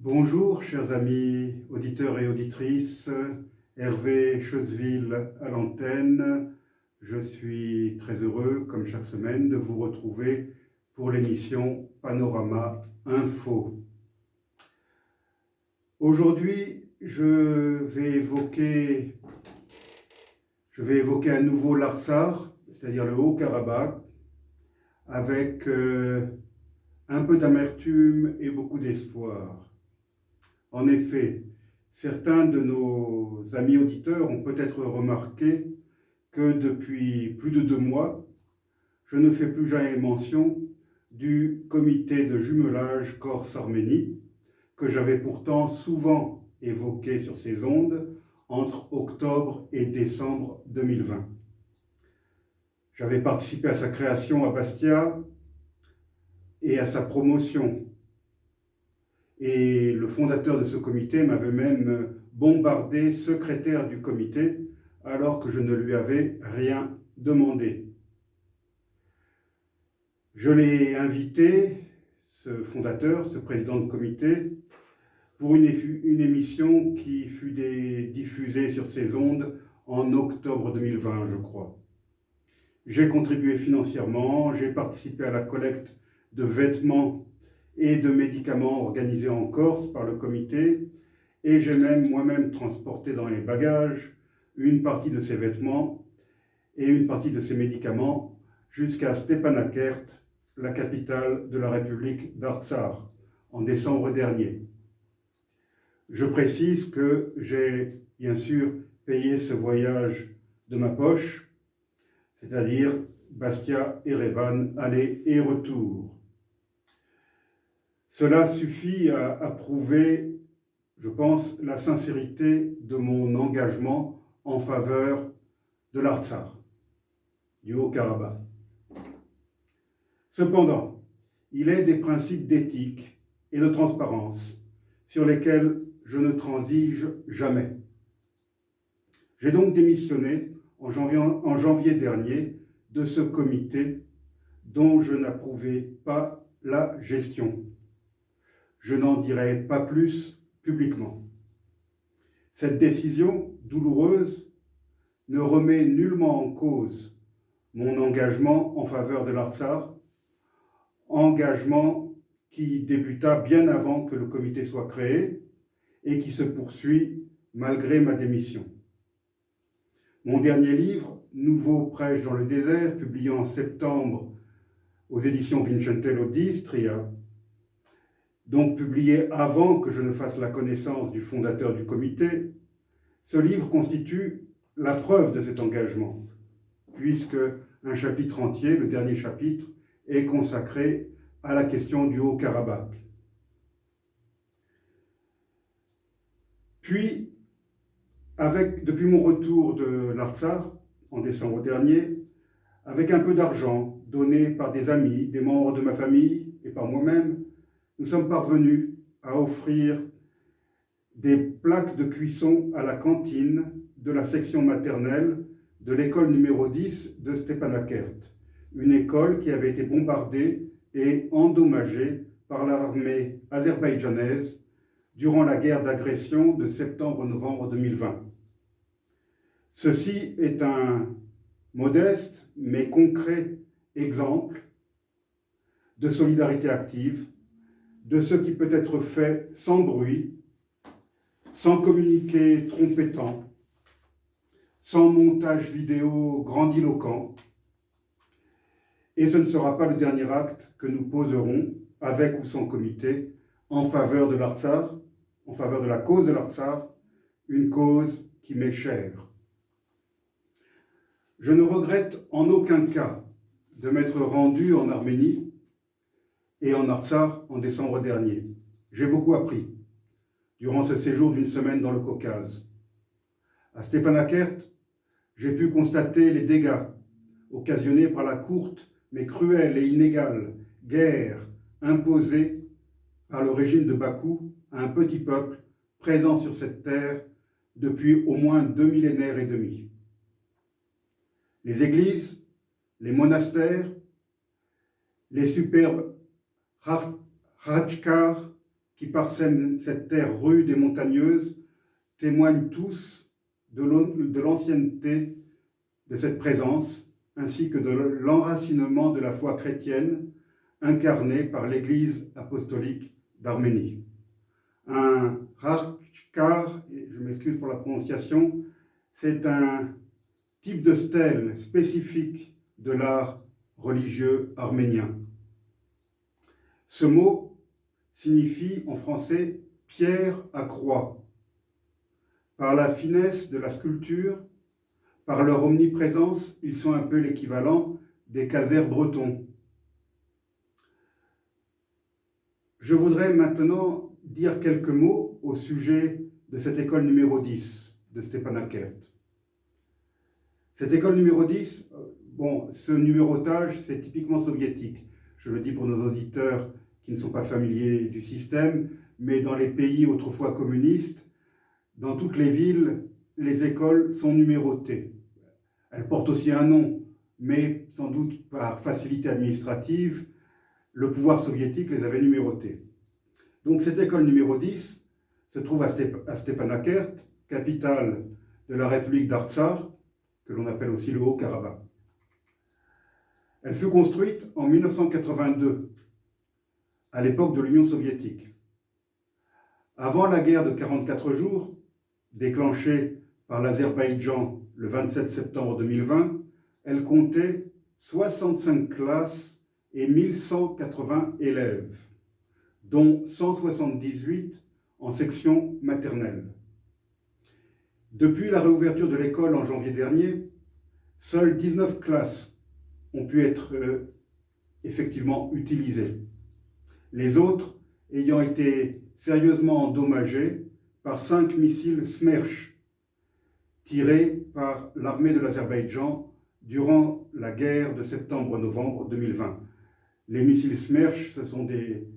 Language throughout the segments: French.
Bonjour, chers amis auditeurs et auditrices. Hervé Choseville à l'antenne. Je suis très heureux, comme chaque semaine, de vous retrouver pour l'émission Panorama Info. Aujourd'hui, je vais évoquer à nouveau l'Artsakh, c'est-à-dire le Haut-Karabakh, avec un peu d'amertume et beaucoup d'espoir. En effet, certains de nos amis auditeurs ont peut-être remarqué que depuis plus de 2 mois, je ne fais plus jamais mention du comité de jumelage Corse-Arménie, que j'avais pourtant souvent évoqué sur ces ondes entre octobre et décembre 2020. J'avais participé à sa création à Bastia et à sa promotion. Et le fondateur de ce comité m'avait même bombardé secrétaire du comité alors que je ne lui avais rien demandé. Je l'ai invité, ce fondateur, ce président de comité, pour une émission qui fut diffusée sur ces ondes en octobre 2020, je crois. J'ai contribué financièrement, j'ai participé à la collecte de vêtements et de médicaments organisés en Corse par le comité, et j'ai même moi-même transporté dans les bagages une partie de ces vêtements et une partie de ces médicaments jusqu'à Stepanakert, la capitale de la République d'Artsakh, en décembre dernier. Je précise que j'ai bien sûr payé ce voyage de ma poche, c'est-à-dire Bastia-Erevan, aller et retour. Cela suffit à prouver, je pense, la sincérité de mon engagement en faveur de l'Artsakh, du Haut-Karabakh. Cependant, il est des principes d'éthique et de transparence sur lesquels je ne transige jamais. J'ai donc démissionné en janvier dernier de ce comité dont je n'approuvais pas la gestion. Je n'en dirai pas plus publiquement. Cette décision douloureuse ne remet nullement en cause mon engagement en faveur de l'Artsakh, engagement qui débuta bien avant que le comité soit créé et qui se poursuit malgré ma démission. Mon dernier livre, Nouveau prêche dans le désert, publié en septembre aux éditions Vincentello d'Istria, donc publié avant que je ne fasse la connaissance du fondateur du comité, ce livre constitue la preuve de cet engagement, puisque un chapitre entier, le dernier chapitre, est consacré à la question du Haut-Karabakh. Puis, depuis mon retour de l'Artsakh, en décembre dernier, avec un peu d'argent donné par des amis, des membres de ma famille et par moi-même, nous sommes parvenus à offrir des plaques de cuisson à la cantine de la section maternelle de l'école numéro 10 de Stepanakert, une école qui avait été bombardée et endommagée par l'armée azerbaïdjanaise durant la guerre d'agression de septembre-novembre 2020. Ceci est un modeste mais concret exemple de solidarité active, de ce qui peut être fait sans bruit, sans communiqué trompettant, sans montage vidéo grandiloquent. Et ce ne sera pas le dernier acte que nous poserons, avec ou sans comité, en faveur de l'Artsakh, en faveur de la cause de l'Artsakh, une cause qui m'est chère. Je ne regrette en aucun cas de m'être rendu en Arménie et en Artsakh en décembre dernier. J'ai beaucoup appris durant ce séjour d'une semaine dans le Caucase. À Stepanakert, j'ai pu constater les dégâts occasionnés par la courte mais cruelle et inégale guerre imposée par le régime de Bakou à un petit peuple présent sur cette terre depuis au moins 2 millénaires et demi. Les églises, les monastères, les superbes Khatchkars qui parsèment cette terre rude et montagneuse témoignent tous de l'ancienneté de cette présence, ainsi que de l'enracinement de la foi chrétienne incarnée par l'Église apostolique d'Arménie. Un Rakhkar, je m'excuse pour la prononciation, c'est un type de stèle spécifique de l'art religieux arménien. Ce mot signifie en français « pierre à croix ». Par la finesse de la sculpture, par leur omniprésence, ils sont un peu l'équivalent des calvaires bretons. Je voudrais maintenant dire quelques mots au sujet de cette école numéro 10 de Stepanakert. Cette école numéro 10, ce numérotage, c'est typiquement soviétique. Je le dis pour nos auditeurs qui ne sont pas familiers du système, mais dans les pays autrefois communistes, dans toutes les villes, les écoles sont numérotées. Elles portent aussi un nom, mais sans doute par facilité administrative, le pouvoir soviétique les avait numérotées. Donc cette école numéro 10 se trouve à Stepanakert, capitale de la République d'Artsakh, que l'on appelle aussi le Haut-Karabakh. Elle fut construite en 1982, à l'époque de l'Union soviétique. Avant la guerre de 44 jours, déclenchée par l'Azerbaïdjan le 27 septembre 2020, elle comptait 65 classes et 1180 élèves, dont 178 en section maternelle. Depuis la réouverture de l'école en janvier dernier, seules 19 classes ont pu être effectivement utilisées. Les autres ayant été sérieusement endommagées par 5 missiles Smerch tirés par l'armée de l'Azerbaïdjan durant la guerre de septembre-novembre 2020. Les missiles Smerch, ce sont des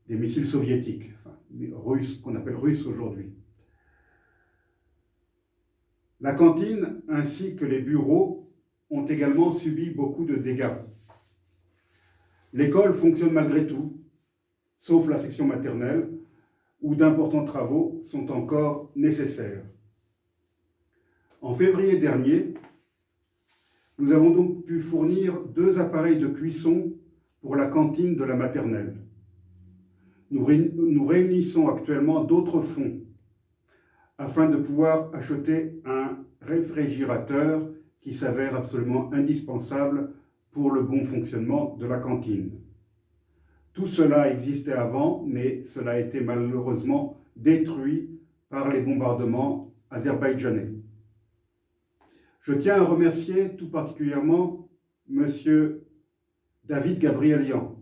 missiles soviétiques, russes, qu'on appelle russes aujourd'hui. La cantine ainsi que les bureaux ont également subi beaucoup de dégâts. L'école fonctionne malgré tout, sauf la section maternelle, où d'importants travaux sont encore nécessaires. En février dernier, nous avons donc pu fournir 2 appareils de cuisson pour la cantine de la maternelle. Nous réunissons actuellement d'autres fonds afin de pouvoir acheter un réfrigérateur qui s'avère absolument indispensable pour le bon fonctionnement de la cantine. Tout cela existait avant, mais cela a été malheureusement détruit par les bombardements azerbaïdjanais. Je tiens à remercier tout particulièrement M. David Gabrielian,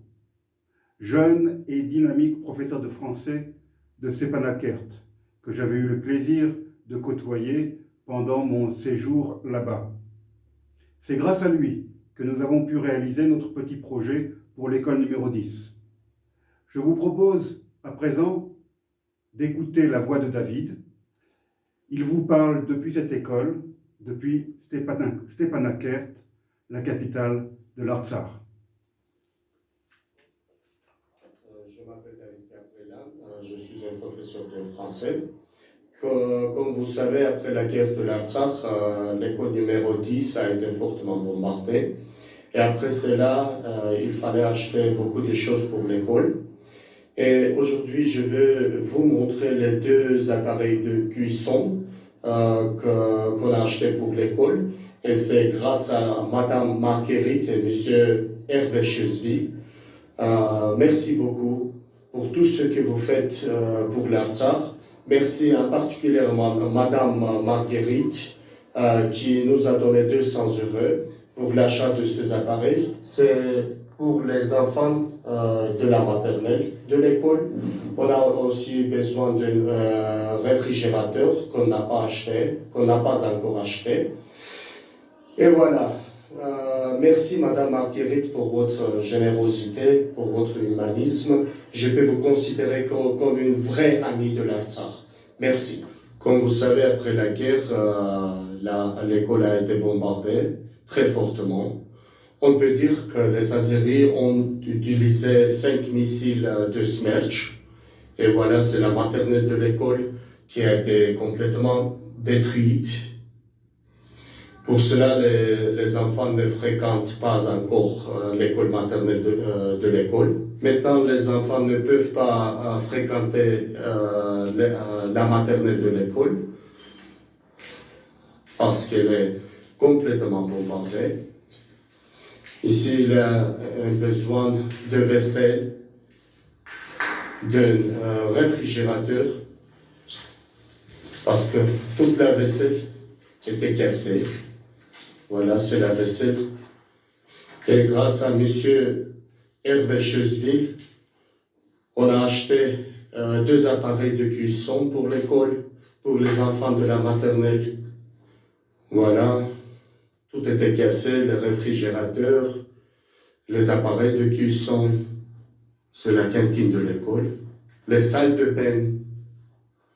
jeune et dynamique professeur de français de Stepanakert, que j'avais eu le plaisir de côtoyer pendant mon séjour là-bas. C'est grâce à lui que nous avons pu réaliser notre petit projet pour l'école numéro 10. Je vous propose à présent d'écouter la voix de David. Il vous parle depuis cette école, depuis Stepanakert, la capitale de l'Artsakh. Je m'appelle David Gabrielian, je suis un professeur de français. Comme vous savez, après la guerre de l'Artsakh, l'école numéro 10 a été fortement bombardée. Et après cela, il fallait acheter beaucoup de choses pour l'école. Et aujourd'hui, je veux vous montrer les 2 appareils de cuisson qu'on a achetés pour l'école. Et c'est grâce à Madame Marguerite et Monsieur Hervé Chesvy. Merci beaucoup pour tout ce que vous faites pour l'Artsakh. Merci particulièrement à Madame Marguerite qui nous a donné 200 € pour l'achat de ces appareils. C'est pour les enfants de la maternelle, de l'école. On a aussi besoin d'un réfrigérateur qu'on n'a pas acheté, qu'on n'a pas encore acheté. Et voilà. Merci Madame Marguerite pour votre générosité, pour votre humanisme. Je peux vous considérer comme une vraie amie de l'Artsakh. Merci. Comme vous savez, après la guerre, l'école a été bombardée très fortement. On peut dire que les Azéris ont utilisé 5 missiles de Smerch Et voilà, c'est la maternelle de l'école qui a été complètement détruite. Pour cela, les enfants ne fréquentent pas encore l'école maternelle de l'école. Maintenant, les enfants ne peuvent pas fréquenter la maternelle de l'école parce qu'elle est complètement bombardée. Ici, il y a un besoin de vaisselle, d'un réfrigérateur, parce que toute la vaisselle était cassée. Voilà, c'est la vaisselle. Et grâce à M. Hervé Chesville, on a acheté 2 appareils de cuisson pour l'école, pour les enfants de la maternelle. Voilà, tout était cassé, le réfrigérateur, les appareils de cuisson, c'est la cantine de l'école, les salles de bain.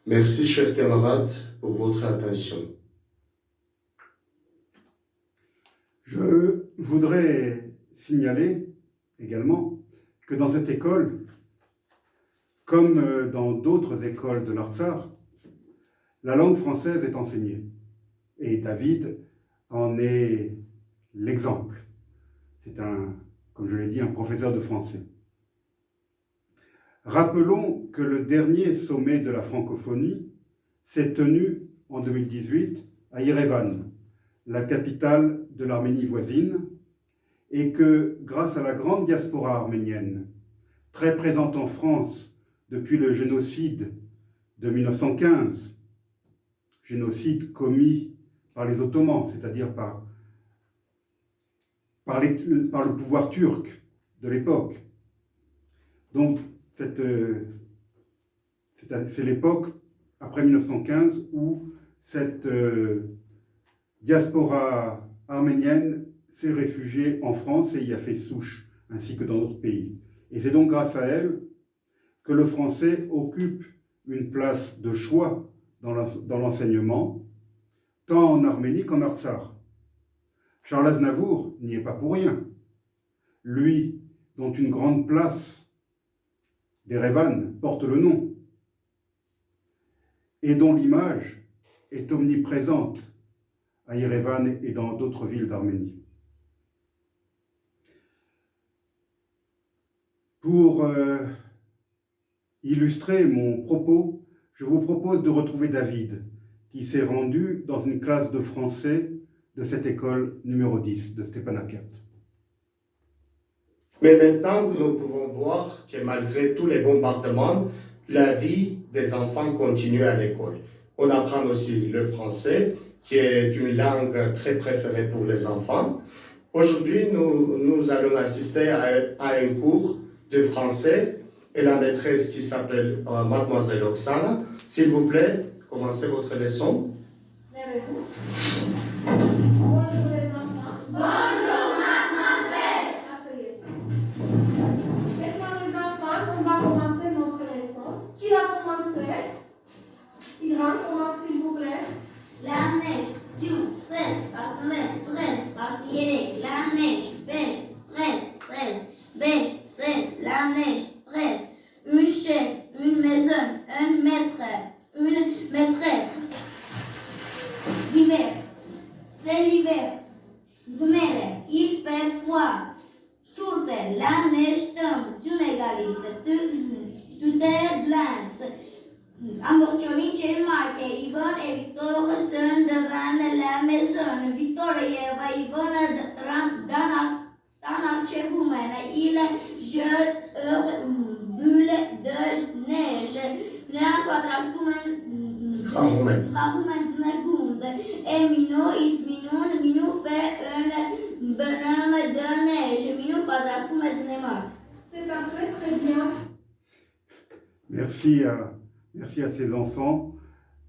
Merci, chers camarades, pour votre attention. Je voudrais signaler également que dans cette école, comme dans d'autres écoles de l'Artsakh, la langue française est enseignée. Et David en est l'exemple. C'est comme je l'ai dit, un professeur de français. Rappelons que le dernier sommet de la francophonie s'est tenu en 2018 à Erevan, la capitale de l'Arménie voisine, et que grâce à la grande diaspora arménienne, très présente en France depuis le génocide de 1915, génocide commis par les Ottomans, c'est-à-dire par le pouvoir turc de l'époque. Donc, c'est l'époque, après 1915, où cette diaspora arménienne s'est réfugiée en France et y a fait souche, ainsi que dans d'autres pays. Et c'est donc grâce à elle que le français occupe une place de choix dans l'enseignement, tant en Arménie qu'en Artsakh. Charles Aznavour n'y est pas pour rien. Lui, dont une grande place d'Erevan porte le nom, et dont l'image est omniprésente à Erevan et dans d'autres villes d'Arménie. Pour illustrer mon propos, je vous propose de retrouver David, qui s'est rendu dans une classe de français de cette école numéro 10 de Stepanakert. Mais maintenant, nous pouvons voir que malgré tous les bombardements, la vie des enfants continue à l'école. On apprend aussi le français, qui est une langue très préférée pour les enfants. Aujourd'hui, nous allons assister à un cours de français et la maîtresse qui s'appelle Mademoiselle Oksana. S'il vous plaît, commencez votre leçon. Bonjour les enfants. Bonjour mademoiselle. Asseyez. Maintenant les enfants, on va commencer notre leçon. Qui va commencer? Idran, commence s'il vous plaît. La neige, Dieu, 16, Pastamès, Brest, Pastilléré, la neige, Beige, Brest, 16, Beige, 16, la neige, Brest, une chaise, une maison, un maître, une maîtresse. L'hiver, c'est l'hiver. Zmere, il fait froid. Sur terre, la neige tombe, tu m'égalises, tout est blanc. Amborciolin cel mare, Ivan et Victor sont devant la maison. Victor et Ivan dans l'archevêque, ils jettent leur bulle de neige. Neam Rahumen Zmegound. Et Minou fait un bonhomme de neige. Minou Padraskumen Znemat. C'est assez très bien. Merci à ces enfants,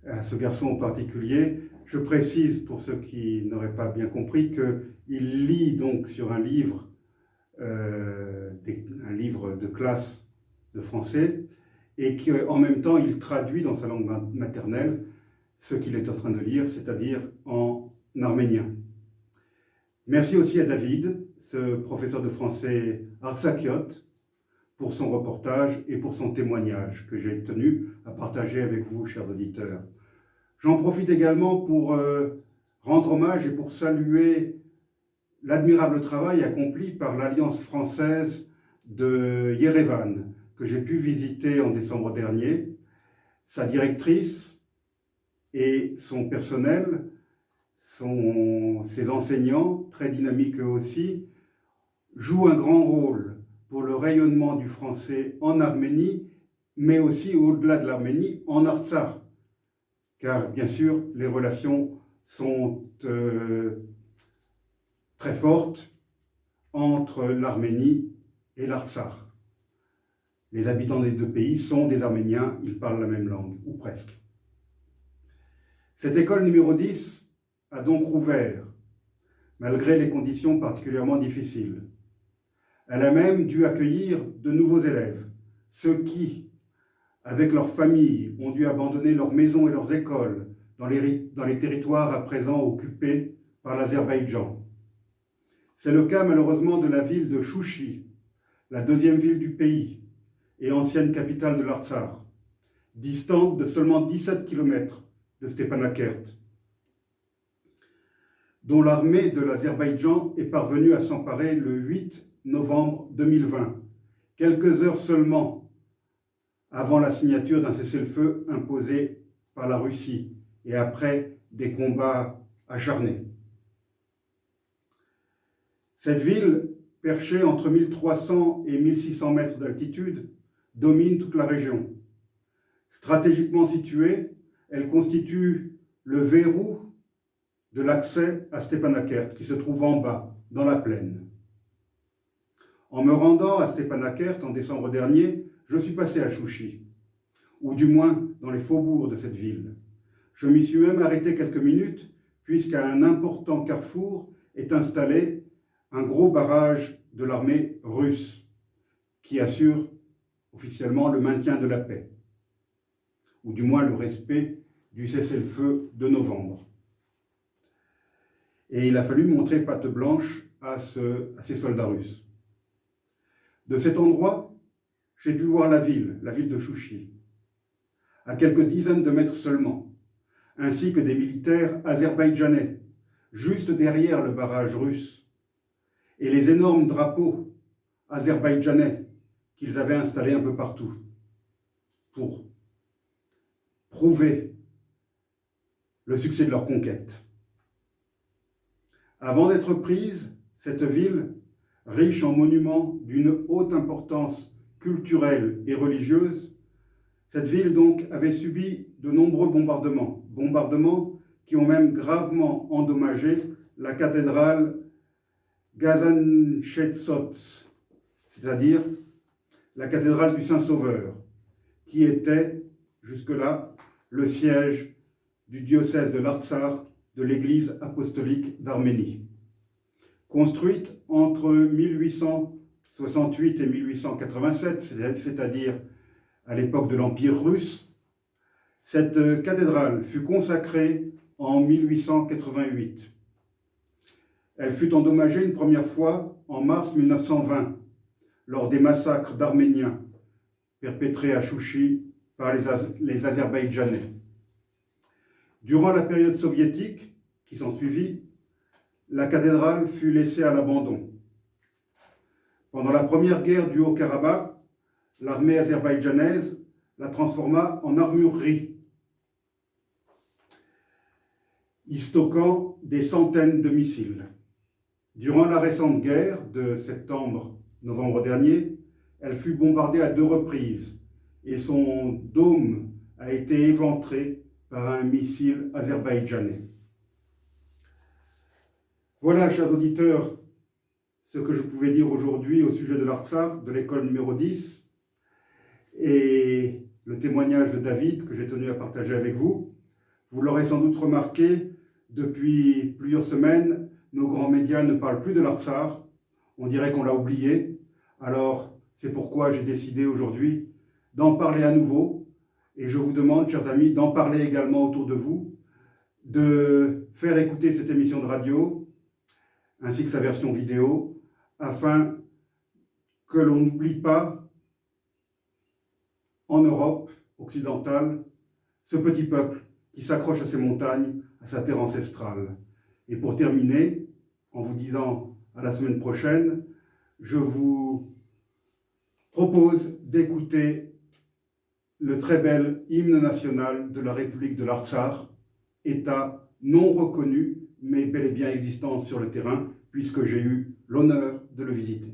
à ce garçon en particulier. Je précise pour ceux qui n'auraient pas bien compris qu'il lit donc sur un livre de classe de français et qu'en même temps il traduit dans sa langue maternelle ce qu'il est en train de lire, c'est-à-dire en arménien. Merci aussi à David, ce professeur de français artsakiote, pour son reportage et pour son témoignage que j'ai tenu à partager avec vous, chers auditeurs. J'en profite également pour rendre hommage et pour saluer l'admirable travail accompli par l'Alliance française de Yerevan, que j'ai pu visiter en décembre dernier. Sa directrice et son personnel, ses enseignants, très dynamiques eux aussi, jouent un grand rôle pour le rayonnement du français en Arménie, mais aussi au-delà de l'Arménie, en Artsakh. Car bien sûr, les relations sont très fortes entre l'Arménie et l'Artsakh. Les habitants des deux pays sont des Arméniens, ils parlent la même langue, ou presque. Cette école numéro 10 a donc rouvert, malgré les conditions particulièrement difficiles. Elle a même dû accueillir de nouveaux élèves, ceux qui, avec leurs familles, ont dû abandonner leurs maisons et leurs écoles dans les territoires à présent occupés par l'Azerbaïdjan. C'est le cas malheureusement de la ville de Chouchi, la deuxième ville du pays et ancienne capitale de l'Artsakh, distante de seulement 17 km de Stepanakert, dont l'armée de l'Azerbaïdjan est parvenue à s'emparer le 8 novembre 2020, quelques heures seulement avant la signature d'un cessez-le-feu imposé par la Russie et après des combats acharnés. Cette ville, perchée entre 1300 et 1600 mètres d'altitude, domine toute la région. Stratégiquement située, elle constitue le verrou de l'accès à Stepanakert, qui se trouve en bas, dans la plaine. En me rendant à Stepanakert en décembre dernier, je suis passé à Chouchi, ou du moins dans les faubourgs de cette ville. Je m'y suis même arrêté quelques minutes, puisqu'à un important carrefour est installé un gros barrage de l'armée russe, qui assure officiellement le maintien de la paix, ou du moins le respect du cessez-le-feu de novembre. Et il a fallu montrer patte blanche à ces soldats russes. De cet endroit, j'ai pu voir la ville de Chouchi, à quelques dizaines de mètres seulement, ainsi que des militaires azerbaïdjanais, juste derrière le barrage russe, et les énormes drapeaux azerbaïdjanais qu'ils avaient installés un peu partout, pour prouver le succès de leur conquête. Avant d'être prise, cette ville, riche en monuments d'une haute importance culturelle et religieuse, cette ville donc avait subi de nombreux bombardements qui ont même gravement endommagé la cathédrale Gazanchetsovsk, c'est-à-dire la cathédrale du Saint-Sauveur, qui était jusque-là le siège du diocèse de l'Artsakh de l'Église apostolique d'Arménie. Construite entre 1868 et 1887, c'est-à-dire à l'époque de l'Empire russe, cette cathédrale fut consacrée en 1888. Elle fut endommagée une première fois en mars 1920, lors des massacres d'Arméniens perpétrés à Chouchi par les Azerbaïdjanais. Durant la période soviétique qui s'ensuivit, la cathédrale fut laissée à l'abandon. Pendant la première guerre du Haut-Karabakh, l'armée azerbaïdjanaise la transforma en armurerie, y stockant des centaines de missiles. Durant la récente guerre de septembre-novembre dernier, elle fut bombardée à 2 reprises et son dôme a été éventré par un missile azerbaïdjanais. Voilà, chers auditeurs, ce que je pouvais dire aujourd'hui au sujet de l'Artsakh, de l'école numéro 10, et le témoignage de David que j'ai tenu à partager avec vous. Vous l'aurez sans doute remarqué, depuis plusieurs semaines, nos grands médias ne parlent plus de l'Artsakh. On dirait qu'on l'a oublié. Alors, c'est pourquoi j'ai décidé aujourd'hui d'en parler à nouveau. Et je vous demande, chers amis, d'en parler également autour de vous, de faire écouter cette émission de radio, ainsi que sa version vidéo, afin que l'on n'oublie pas en Europe occidentale, ce petit peuple qui s'accroche à ses montagnes, à sa terre ancestrale. Et pour terminer, en vous disant à la semaine prochaine, je vous propose d'écouter le très bel hymne national de la République de l'Artsakh, État non reconnu, mais bel et bien existant sur le terrain, puisque j'ai eu l'honneur de le visiter.